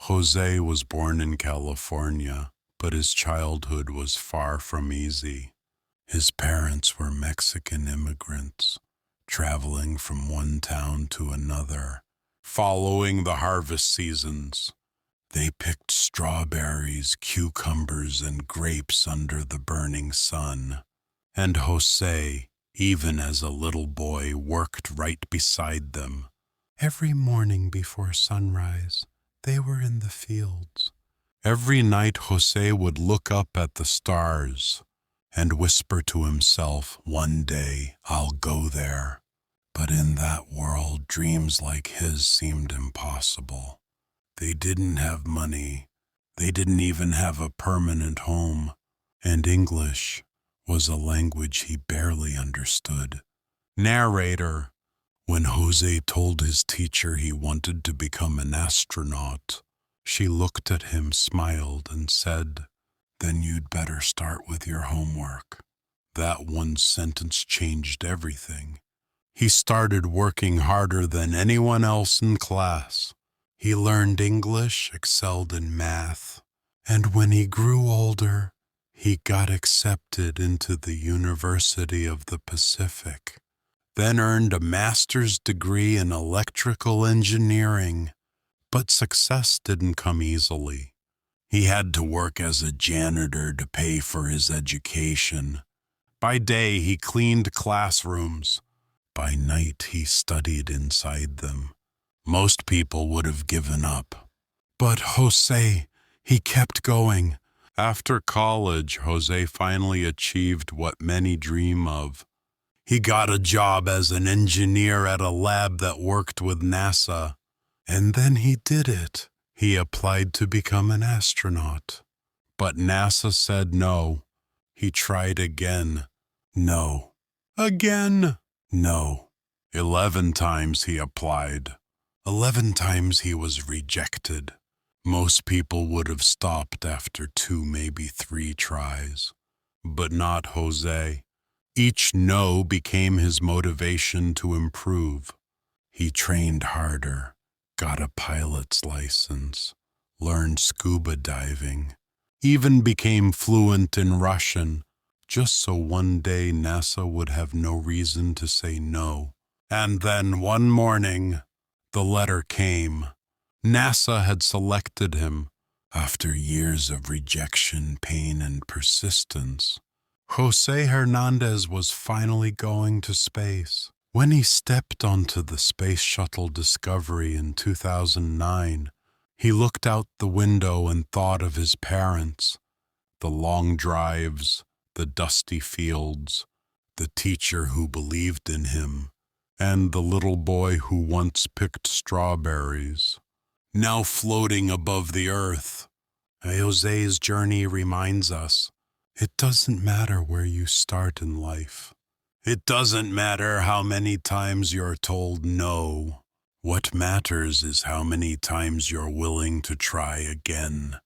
Jose was born in California, but his childhood was far from easy. His parents were Mexican immigrants, traveling from one town to another, following the harvest seasons. They picked strawberries, cucumbers, and grapes under the burning sun. And Jose, even as a little boy, worked right beside them. Every morning before sunrise, they were in the fields. Every night Jose would look up at the stars and whisper to himself, "One day I'll go there." But in that world, dreams like his seemed impossible. They didn't have money. They didn't even have a permanent home. And English was a language he barely understood. Narrator: When Jose told his teacher he wanted to become an astronaut, she looked at him, smiled, and said, "Then you'd better start with your homework." That one sentence changed everything. He started working harder than anyone else in class. He learned English, excelled in math, and when he grew older, he got accepted into the University of the Pacific, then earned a master's degree in electrical engineering. But success didn't come easily. He had to work as a janitor to pay for his education. By day, he cleaned classrooms. By night, he studied inside them. Most people would have given up. But Jose, he kept going. After college, Jose finally achieved what many dream of. He got a job as an engineer at a lab that worked with NASA. And then he did it. He applied to become an astronaut. But NASA said no. He tried again. No. Again. No. 11 times he applied. 11 times he was rejected. Most people would have stopped after 2, maybe 3 tries. But not Jose. Each no became his motivation to improve. He trained harder, got a pilot's license, learned scuba diving, even became fluent in Russian, just so one day NASA would have no reason to say no. And then one morning, the letter came. NASA had selected him. After years of rejection, pain, and persistence, Jose Hernandez was finally going to space. When he stepped onto the Space Shuttle Discovery in 2009, he looked out the window and thought of his parents, the long drives, the dusty fields, the teacher who believed in him, and the little boy who once picked strawberries, now floating above the earth. Jose's journey reminds us, it doesn't matter where you start in life. It doesn't matter how many times you're told no. What matters is how many times you're willing to try again.